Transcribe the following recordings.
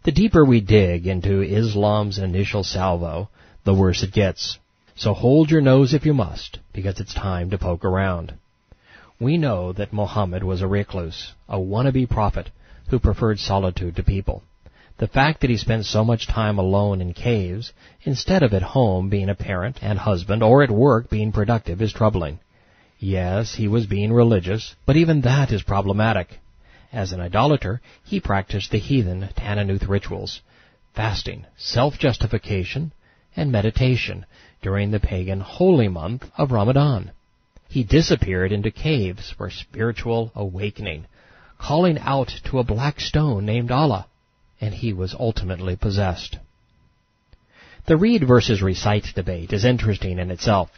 The deeper we dig into Islam's initial salvo, the worse it gets. So hold your nose if you must, because it's time to poke around. We know that Mohammed was a recluse, a wannabe prophet who preferred solitude to people. The fact that he spent so much time alone in caves, instead of at home being a parent and husband, or at work being productive, is troubling. Yes, he was being religious, but even that is problematic. As an idolater, he practiced the heathen Tananuth rituals, fasting, self-justification, and meditation during the pagan holy month of Ramadan. He disappeared into caves for spiritual awakening, calling out to a black stone named Allah, and he was ultimately possessed. The read versus recite debate is interesting in itself.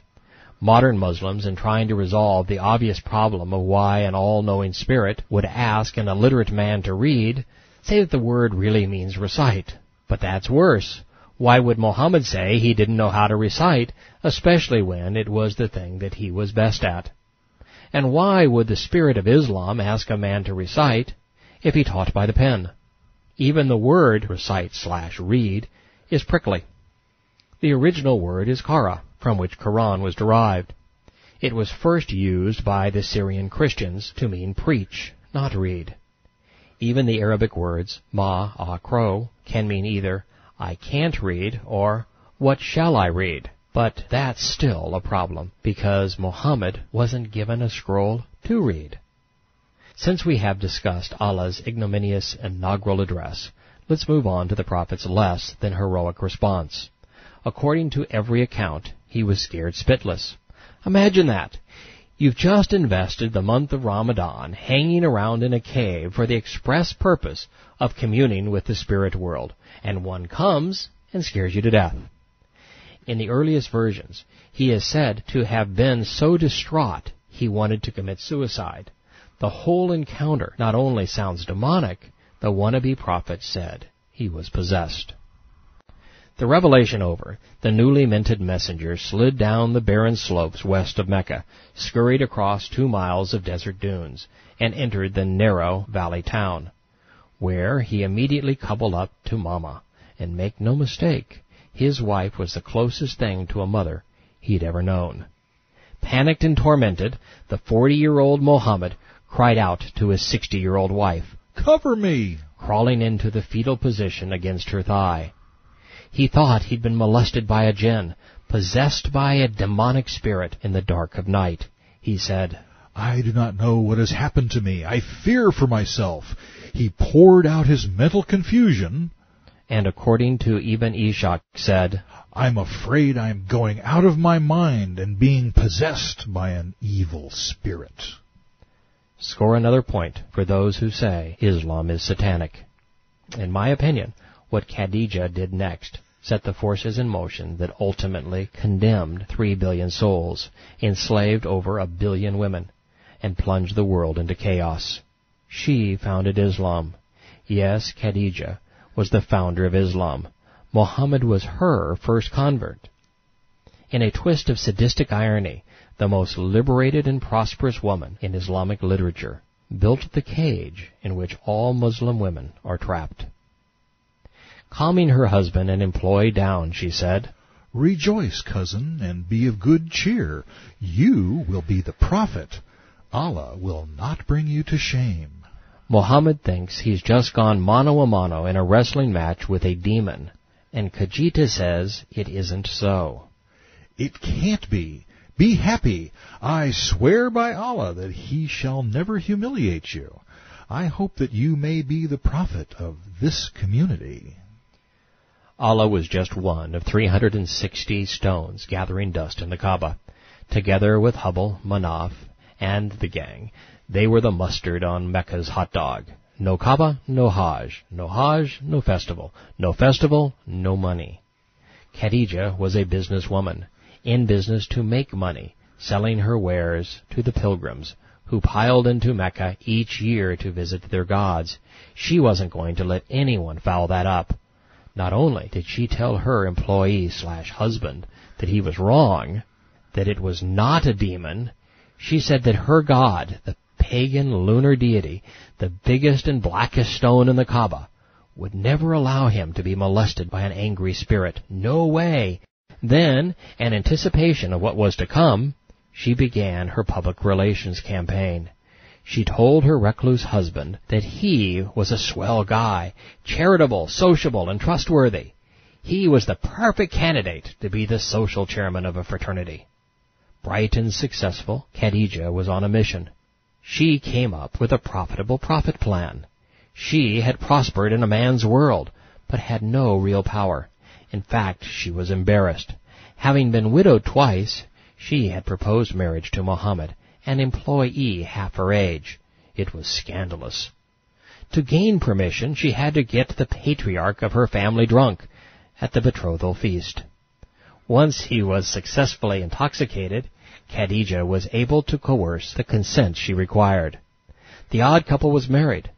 Modern Muslims, in trying to resolve the obvious problem of why an all-knowing spirit would ask an illiterate man to read, say that the word really means recite. But that's worse. Why would Mohammed say he didn't know how to recite, especially when it was the thing that he was best at? And why would the spirit of Islam ask a man to recite if he taught by the pen? Even the word recite/read is prickly. The original word is qara, from which Qur'an was derived. It was first used by the Syrian Christians to mean preach, not read. Even the Arabic words aqrau can mean either I can't read or what shall I read? But that's still a problem, because Mohammed wasn't given a scroll to read. Since we have discussed Allah's ignominious inaugural address, let's move on to the prophet's less than heroic response. According to every account, he was scared spitless. Imagine that. You've just invested the month of Ramadan hanging around in a cave for the express purpose of communing with the spirit world, and one comes and scares you to death. In the earliest versions, he is said to have been so distraught he wanted to commit suicide. The whole encounter not only sounds demonic, the wannabe prophet said he was possessed. The revelation over, the newly minted messenger slid down the barren slopes west of Mecca, scurried across 2 miles of desert dunes, and entered the narrow valley town, where he immediately coupled up to Mama. And make no mistake, his wife was the closest thing to a mother he'd ever known. Panicked and tormented, the 40-year-old Mohammed cried out to his 60-year-old wife, "Cover me!" crawling into the fetal position against her thigh. He thought he'd been molested by a jinn, possessed by a demonic spirit in the dark of night. He said, "I do not know what has happened to me. I fear for myself." He poured out his mental confusion, and according to Ibn Ishaq said, "I'm afraid I'm going out of my mind and being possessed by an evil spirit." Score another point for those who say Islam is satanic. In my opinion, what Khadija did next set the forces in motion that ultimately condemned 3 billion souls, enslaved over 1 billion women, and plunged the world into chaos. She founded Islam. Yes, Khadija was the founder of Islam. Mohammed was her first convert. In a twist of sadistic irony, the most liberated and prosperous woman in Islamic literature built the cage in which all Muslim women are trapped. Calming her husband and employee down, she said, "Rejoice, cousin, and be of good cheer. You will be the prophet. Allah will not bring you to shame." Mohammed thinks he's just gone mano a mano in a wrestling match with a demon, and Khadija says it isn't so. "It can't be. Be happy. I swear by Allah that he shall never humiliate you. I hope that you may be the prophet of this community." Allah was just one of 360 stones gathering dust in the Kaaba. Together with Hubble, Manaf, and the gang, they were the mustard on Mecca's hot dog. No Kaaba, no Hajj. No Hajj, no festival. No festival, no money. Khadija was a businesswoman, in business to make money, selling her wares to the pilgrims who piled into Mecca each year to visit their gods. She wasn't going to let anyone foul that up. Not only did she tell her employee/husband that he was wrong, that it was not a demon, she said that her god, the pagan lunar deity, the biggest and blackest stone in the Kaaba, would never allow him to be molested by an angry spirit. No way! Then, in anticipation of what was to come, she began her public relations campaign. She told her recluse husband that he was a swell guy, charitable, sociable, and trustworthy. He was the perfect candidate to be the social chairman of a fraternity. Bright and successful, Khadija was on a mission. She came up with a profitable profit plan. She had prospered in a man's world, but had no real power. In fact, she was embarrassed. Having been widowed twice, she had proposed marriage to Mohammed, an employee half her age. It was scandalous. To gain permission, she had to get the patriarch of her family drunk at the betrothal feast. Once he was successfully intoxicated, Khadija was able to coerce the consent she required. The odd couple was married,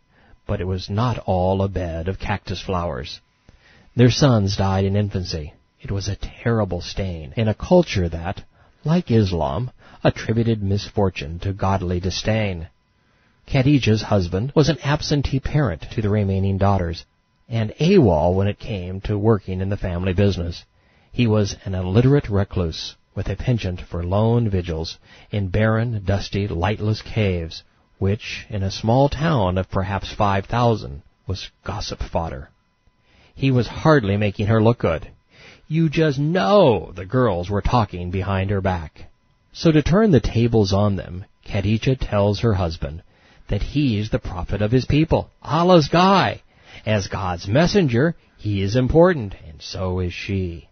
but it was not all a bed of cactus flowers. Their sons died in infancy. It was a terrible stain in a culture that, like Islam, attributed misfortune to godly disdain. Khadija's husband was an absentee parent to the remaining daughters, and AWOL when it came to working in the family business. He was an illiterate recluse, with a penchant for lone vigils in barren, dusty, lightless caves, which, in a small town of perhaps 5,000, was gossip fodder. He was hardly making her look good. You just know the girls were talking behind her back. So to turn the tables on them, Khadija tells her husband that he's the prophet of his people, Allah's guy. As God's messenger, he is important, and so is she.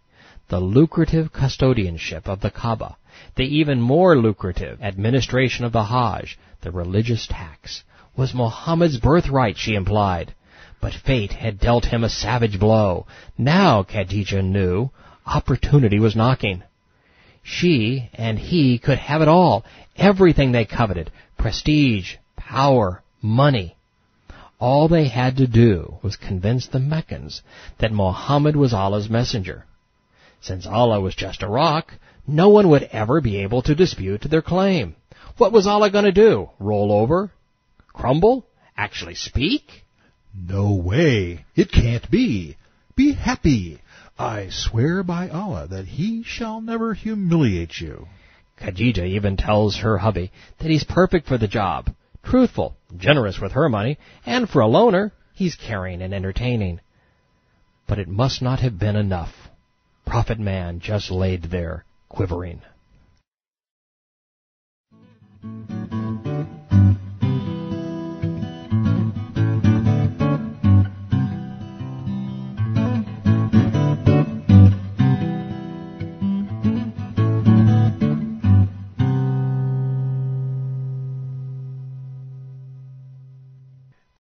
The lucrative custodianship of the Kaaba, the even more lucrative administration of the Hajj, the religious tax, was Mohammed's birthright, she implied. But fate had dealt him a savage blow. Now, Khadija knew, opportunity was knocking. She and he could have it all, everything they coveted, prestige, power, money. All they had to do was convince the Meccans that Mohammed was Allah's messenger. Since Allah was just a rock, no one would ever be able to dispute their claim. What was Allah going to do? Roll over? Crumble? Actually speak? No way. It can't be. Be happy. I swear by Allah that he shall never humiliate you. Khadija even tells her hubby that he's perfect for the job. Truthful, generous with her money, and for a loner, he's caring and entertaining. But it must not have been enough. Prophet man just laid there, quivering.